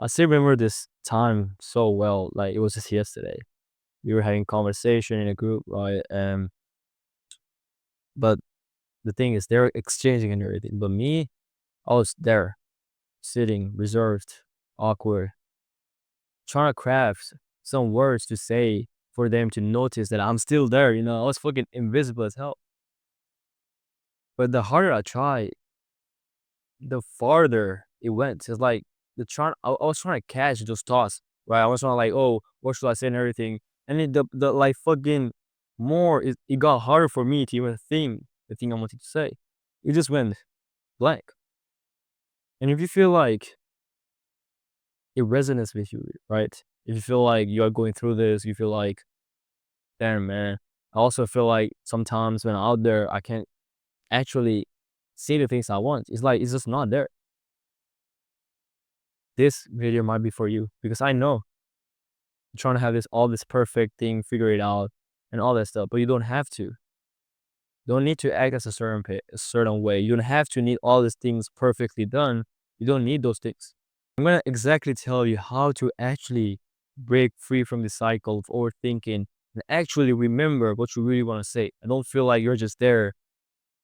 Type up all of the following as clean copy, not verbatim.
I still remember this time so well. Like it was just yesterday. We were having conversation in a group, right? But the thing is, they're exchanging and everything. But me, I was there, sitting, reserved, awkward, trying to craft some words to say for them to notice that I'm still there. I was fucking invisible as hell. But the harder I tried, the farther it went. It's like I was trying to catch those thoughts, right? I was trying to like, oh, what should I say and everything. And then the like fucking more it got harder for me to even think the thing I wanted to say. It just went blank. And if you feel like it resonates with you, right? If you feel like you are going through this, you feel like, damn man. I also feel like sometimes when I'm out there, I can't actually say the things I want. It's like it's just not there. This video might be for you because I know you're trying to have this perfect thing, figure it out, and all that stuff. But you don't have to. Don't need to act as a certain way. You don't have to need all these things perfectly done. You don't need those things. I'm gonna exactly tell you how to actually break free from the cycle of overthinking and actually remember what you really want to say. I don't feel like you're just there,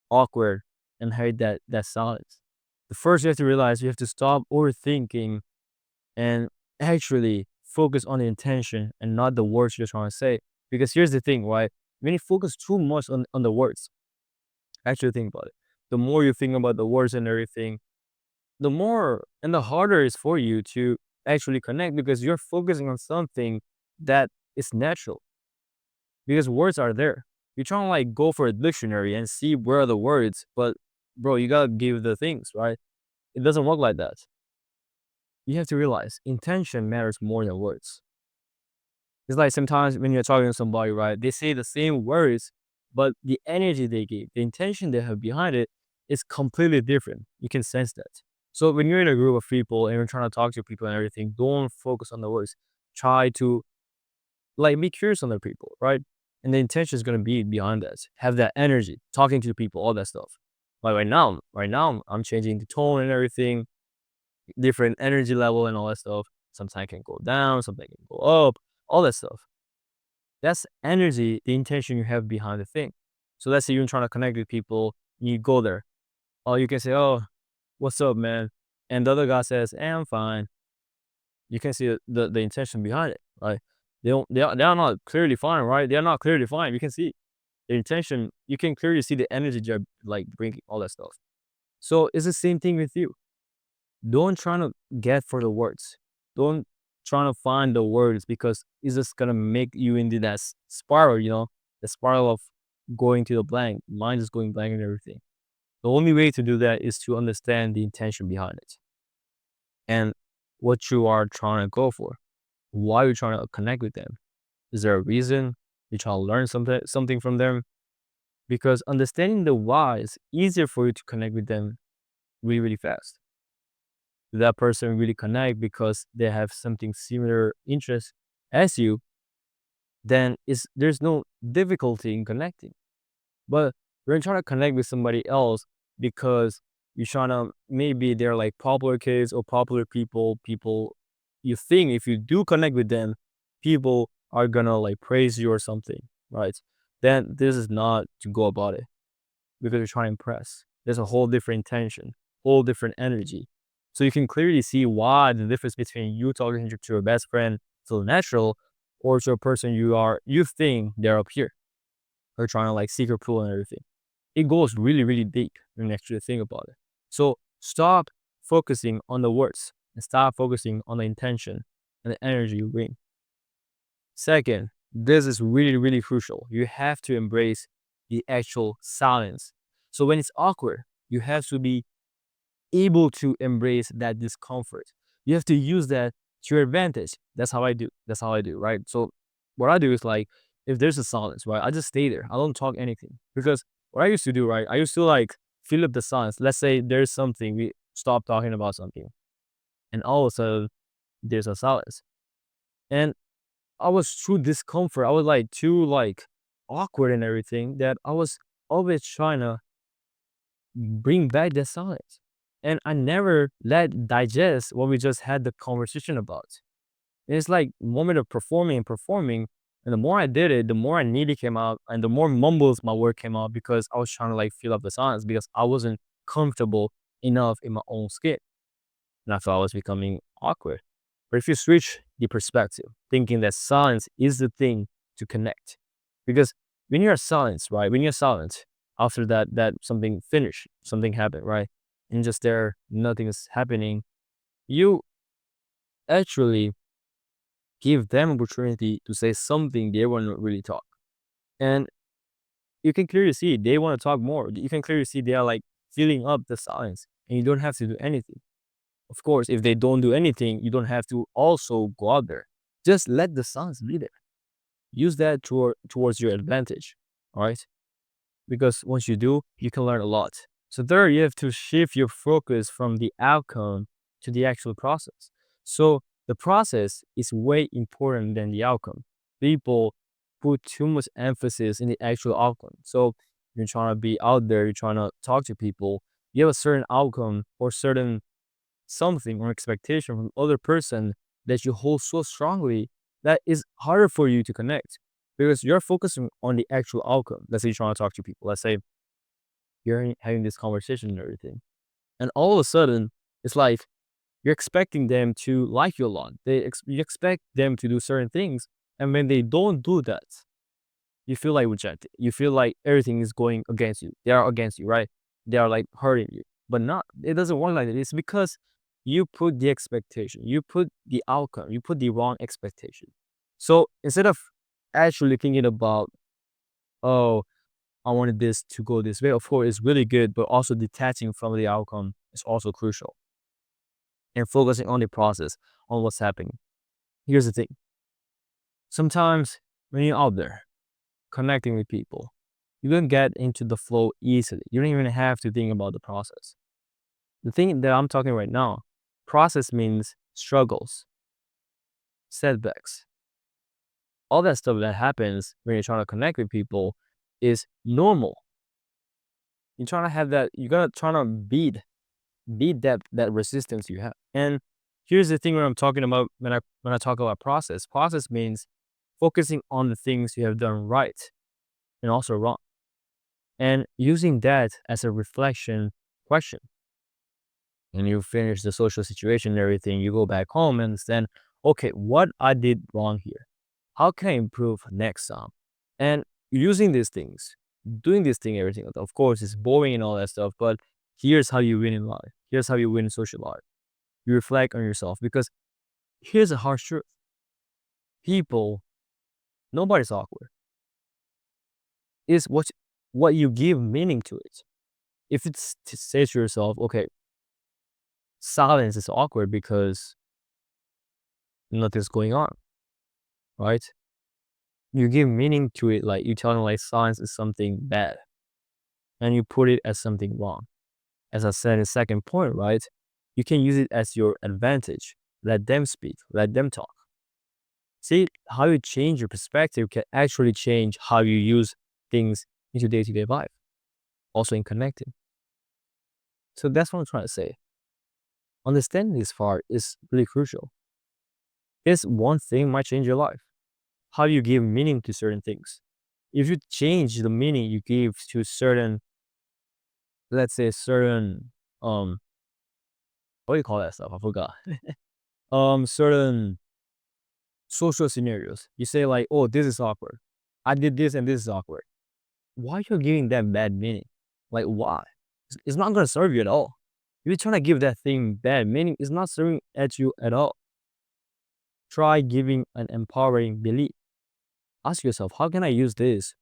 awkward, and hide that silence. The first you have to realize you have to stop overthinking and actually focus on the intention and not the words you're trying to say. Because here's the thing, right? When you focus too much on the words, actually think about it. The more you think about the words and everything, the more and the harder it's for you to actually connect because you're focusing on something that is natural. Because words are there. You're trying to like go for a dictionary and see where are the words, but bro, you gotta give the things, right? It doesn't work like that. You have to realize intention matters more than words. It's like sometimes when you're talking to somebody, right? They say the same words, but the energy they give, the intention they have behind it is completely different. You can sense that. So when you're in a group of people and you're trying to talk to people and everything, don't focus on the words. Try to like be curious on the people, right? And the intention is gonna be behind that. Have that energy, talking to people, all that stuff. Like right now, I'm changing the tone and everything, different energy level and all that stuff. Sometimes it can go down, sometimes it can go up, all that stuff. That's energy, the intention you have behind the thing. So let's say you're trying to connect with people, you go there. Oh, you can say, "Oh, what's up, man?" And the other guy says, I'm fine." You can see the intention behind it, right? They are not clearly fine, right? They are not clearly fine. You can see the intention. You can clearly see the energy they're like bringing, all that stuff. So it's the same thing with you. Don't try to get for the words. Don't try to find the words because it's just gonna make you into that spiral, the spiral of going to the blank. Mind is going blank and everything. The only way to do that is to understand the intention behind it and what you are trying to go for. Why you're trying to connect with them. Is there a reason you try to learn something from them? Because understanding the why is easier for you to connect with them really, really fast. That person really connect because they have something similar interest as you, then there's no difficulty in connecting. But when you're trying to connect with somebody else because you're trying to maybe they're like popular kids or popular people you think if you do connect with them, people are gonna like praise you or something, right? Then this is not to go about it because you're trying to impress. There's a whole different intention, whole different energy. So you can clearly see why the difference between you talking to your best friend feel natural or to a person you think they're up here or trying to like seek approval and everything. It goes really, really deep when you actually think about it. So stop focusing on the words and stop focusing on the intention and the energy you bring. Second, this is really, really crucial. You have to embrace the actual silence. So when it's awkward, you have to be able to embrace that discomfort. You have to use that to your advantage. That's how I do. That's how I do, right? So what I do is like, if there's a silence, right, I just stay there. I don't talk anything because what I used to do, right, I used to like fill up the silence. Let's say there's something we stop talking about something, and all of a sudden there's a silence, and I was too discomfort. I was like too like awkward and everything that I was always trying to bring back that silence. And I never let digest what we just had the conversation about. And it's like moment of performing and performing. And the more I did it, the more I nearly came out and the more mumbles my word came out because I was trying to like fill up the silence because I wasn't comfortable enough in my own skin. And I thought I was becoming awkward. But if you switch the perspective, thinking that silence is the thing to connect, because when you're silent, right? When you're silent, after that something finished, something happened, right? And just there, nothing is happening. You actually give them opportunity to say something they want to really talk. And you can clearly see they want to talk more. You can clearly see they are like filling up the silence and you don't have to do anything. Of course, if they don't do anything, you don't have to also go out there. Just let the silence be there. Use that towards your advantage. All right. Because once you do, you can learn a lot. So third, you have to shift your focus from the outcome to the actual process. So the process is way important than the outcome. People put too much emphasis in the actual outcome. So you're trying to be out there, you're trying to talk to people, you have a certain outcome or certain something or expectation from other person that you hold so strongly that is harder for you to connect because you're focusing on the actual outcome. Let's say you're trying to talk to people. Let's say you're having this conversation and everything. And all of a sudden, it's like you're expecting them to like you a lot. You expect them to do certain things. And when they don't do that, you feel like rejected. You feel like everything is going against you. They are against you, right? They are like hurting you. But not, it doesn't work like that. It's because you put the expectation, you put the outcome, you put the wrong expectation. So instead of actually thinking about, oh, I wanted this to go this way, of course, it's really good, but also detaching from the outcome is also crucial and focusing on the process, on what's happening. Here's the thing. Sometimes when you're out there connecting with people, you don't get into the flow easily. You don't even have to think about the process. The thing that I'm talking right now, process means struggles, setbacks, all that stuff that happens when you're trying to connect with people is normal. You're trying to have that, you're gonna try to beat that resistance you have. And here's the thing when I'm talking about when I talk about process. Process means focusing on the things you have done right and also wrong. And using that as a reflection question. And you finish the social situation and everything, you go back home and understand, okay, what I did wrong here. How can I improve next time? And using these things, doing this thing, everything, of course, it's boring and all that stuff, but here's how you win in life. Here's how you win in social life. You reflect on yourself because here's a harsh truth. People, nobody's awkward. It's what you give meaning to it. If it's to say to yourself, okay, silence is awkward because nothing's going on, right? You give meaning to it, like you tell them like silence is something bad, and you put it as something wrong. As I said in the second point, right? You can use it as your advantage. Let them speak, let them talk. See how you change your perspective can actually change how you use things into day-to-day life, also in connecting. So that's what I'm trying to say. Understanding this part is really crucial. This one thing might change your life. How you give meaning to certain things. If you change the meaning you give to certain, let's say certain, what do you call that stuff? I forgot. Certain social scenarios. You say like, oh, this is awkward. I did this and this is awkward. Why are you giving that bad meaning? Like, why? It's not going to serve you at all. If you're trying to give that thing bad meaning, it's not serving at you at all. Try giving an empowering belief. Ask yourself, how can I use this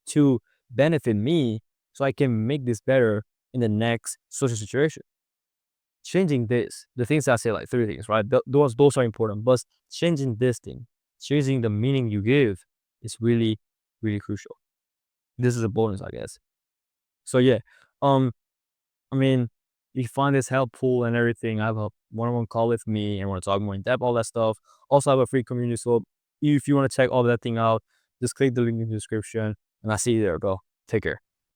to benefit me so I can make this better in the next social situation? Changing this, the things I say, like three things, right? Those are important, but changing this thing, changing the meaning you give is really, really crucial. This is a bonus, I guess. So yeah, um, I mean, if you find this helpful and everything, I have a one-on-one call with me and want to talk more in depth, all that stuff. Also, I have a free community, so if you want to check all that thing out, just click the link in the description, and I'll see you there, bro. Take care.